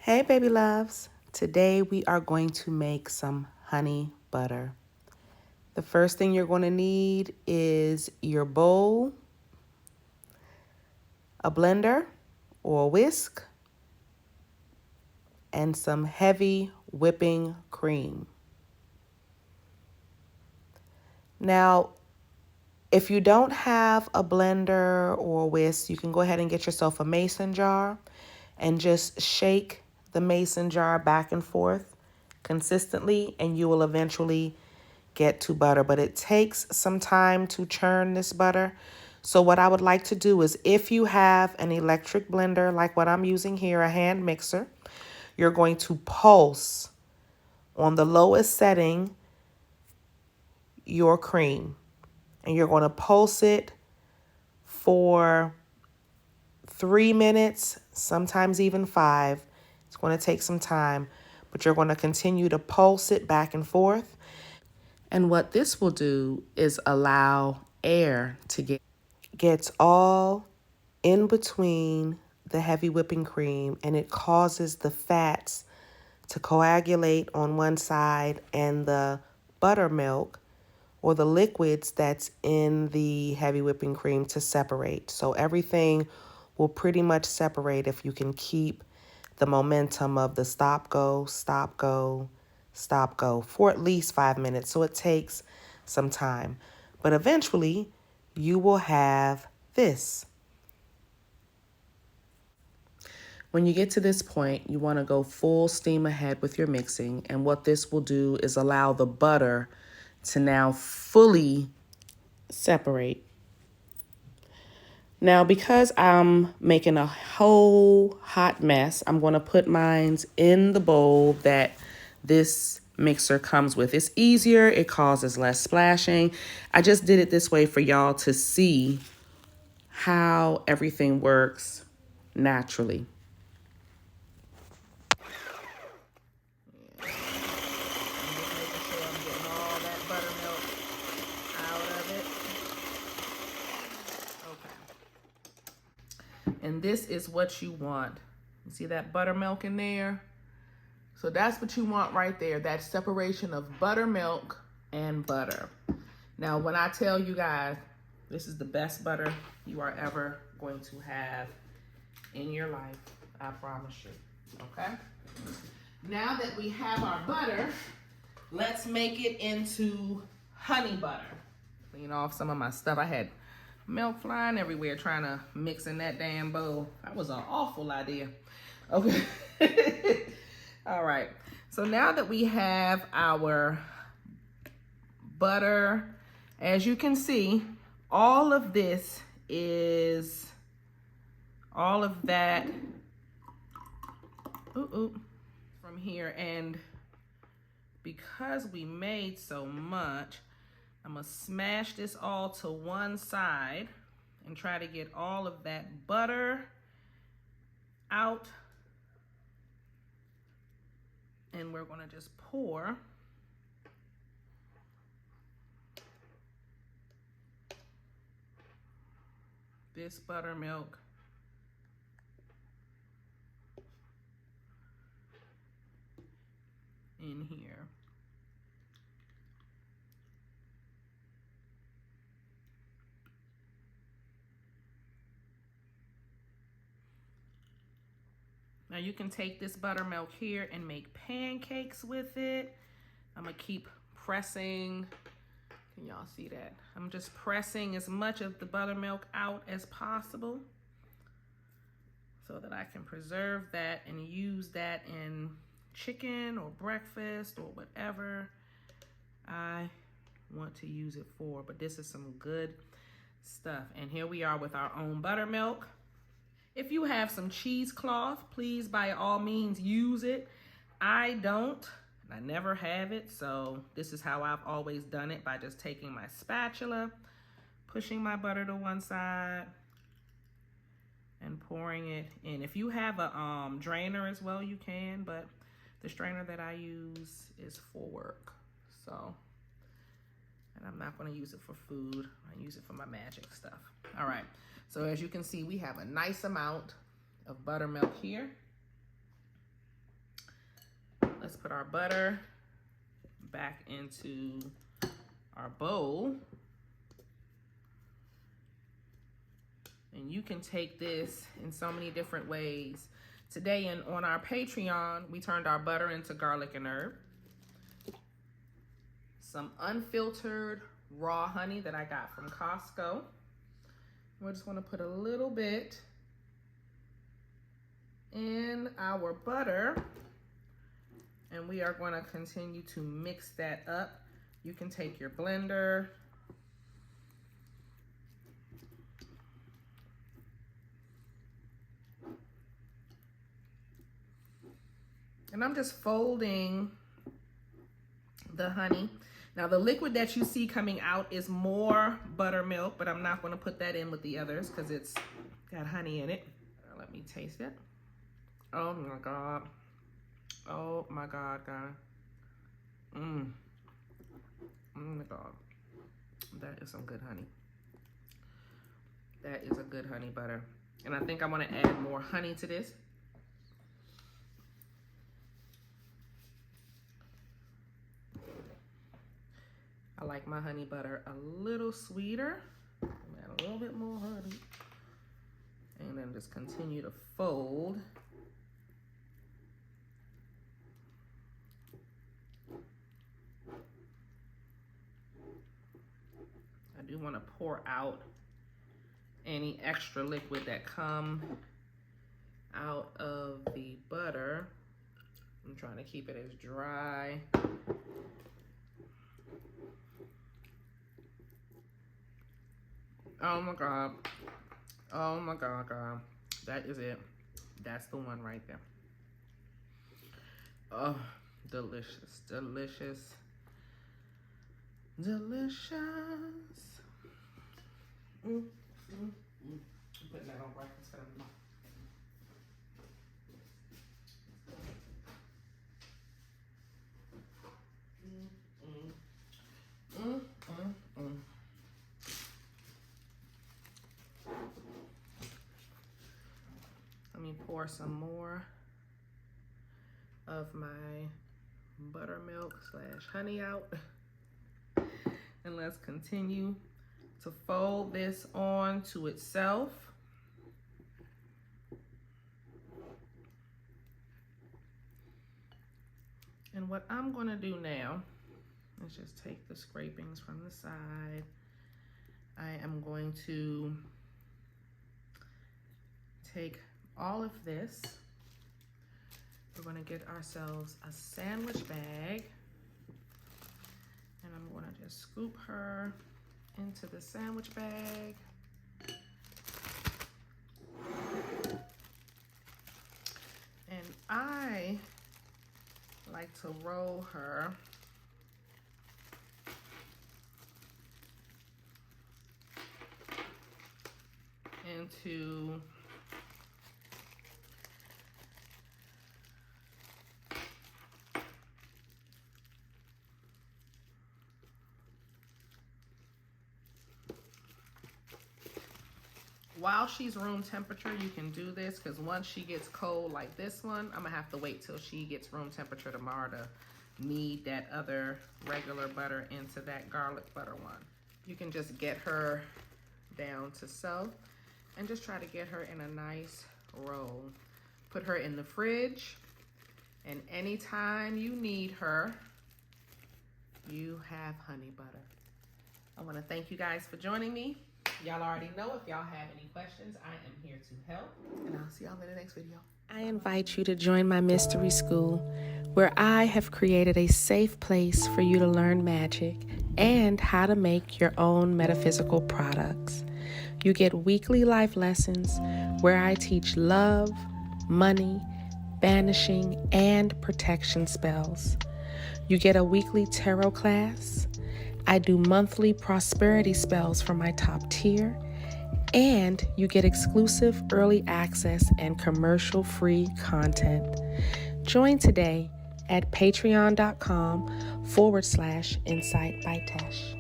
Hey baby loves, today we are going to make some honey butter. The first thing you're going to need is your bowl, a blender or a whisk, and some heavy whipping cream. Now, if you don't have a blender or a whisk, you can go ahead and get yourself a mason jar and just shake the mason jar back and forth consistently, and you will eventually get to butter. But it takes some time to churn this butter. So what I would like to do is, if you have an electric blender like what I'm using here, a hand mixer, you're going to pulse on the lowest setting your cream. And you're going to pulse it for 3 minutes, sometimes even 5. It's going to take some time, but you're going to continue to pulse it back and forth. And what this will do is allow air to gets all in between the heavy whipping cream, and it causes the fats to coagulate on one side and the buttermilk or the liquids that's in the heavy whipping cream to separate. So everything will pretty much separate if you can keep the momentum of the stop, go, stop, go, stop, go for at least 5 minutes. So it takes some time. But eventually, you will have this. When you get to this point, you want to go full steam ahead with your mixing. And what this will do is allow the butter to now fully separate. Now, because I'm making a whole hot mess, I'm going to put mine in the bowl that this mixer comes with. It's easier. It causes less splashing. I just did it this way for y'all to see how everything works naturally. And this is what you want. You see that buttermilk in there? So that's what you want right there, that separation of buttermilk and butter. Now, when I tell you guys, this is the best butter you are ever going to have in your life, I promise you, okay? Now that we have our butter, let's make it into honey butter. Clean off some of my stuff. I had milk flying everywhere trying to mix in that damn bowl. That was an awful idea. Okay. All right. So now that we have our butter, as you can see, all of this is all of that from here. And because we made so much, I'm gonna smash this all to one side and try to get all of that butter out. And we're gonna just pour this buttermilk in here. Now you can take this buttermilk here and make pancakes with it. I'm gonna keep pressing. Can y'all see that? I'm just pressing as much of the buttermilk out as possible so that I can preserve that and use that in chicken or breakfast or whatever I want to use it for. But this is some good stuff. And here we are with our own buttermilk. If you have some cheesecloth, please by all means use it. I don't, and I never have it, so this is how I've always done it, by just taking my spatula, pushing my butter to one side, and pouring it in. If you have a drainer as well, you can, but the strainer that I use is for work, so, and I'm not gonna use it for food. I use it for my magic stuff. All right. So as you can see, we have a nice amount of buttermilk here. let's put our butter back into our bowl. And you can take this in so many different ways. Today on our Patreon, we turned our butter into garlic and herb. Some unfiltered raw honey that I got from Costco. We just want to put a little bit in our butter, and we are going to continue to mix that up. You can take your blender and I'm just folding the honey. Now the liquid that you see coming out is more buttermilk, but I'm not going to put that in with the others because it's got honey in it. Let me taste it. Oh my God. Oh my God, guys. Oh my God. That is some good honey. That is a good honey butter. And I think I want to add more honey to this. I like my honey butter a little sweeter. Add a little bit more honey. And then just continue to fold. I do want to pour out any extra liquid that come out of the butter. I'm trying to keep it as dry. Oh my God. Oh my God, God. That is it. That's the one right there. Oh, delicious, delicious, delicious. I'm putting that on right instead of me. Let me pour some more of my buttermilk / honey out. And let's continue to fold this on to itself. And what I'm gonna do now is just take the scrapings from the side. I am going to take all of this. We're gonna get ourselves a sandwich bag, and I'm gonna just scoop her into the sandwich bag. And I like to roll her into while she's room temperature. You can do this because once she gets cold like this one, I'm gonna have to wait till she gets room temperature tomorrow to knead that other regular butter into that garlic butter one. You can just get her down to so and just try to get her in a nice roll. Put her in the fridge, and anytime you need her, you have honey butter. I want to thank you guys for joining me. Y'all already know, if y'all have any questions, I am here to help, and I'll see y'all in the next video. I invite you to join my mystery school, where I have created a safe place for you to learn magic and how to make your own metaphysical products. You get weekly life lessons where I teach love, money, banishing, and protection spells. You get a weekly tarot class. I do monthly prosperity spells for my top tier, and you get exclusive early access and commercial-free content. Join today at patreon.com/Insight by Tesh.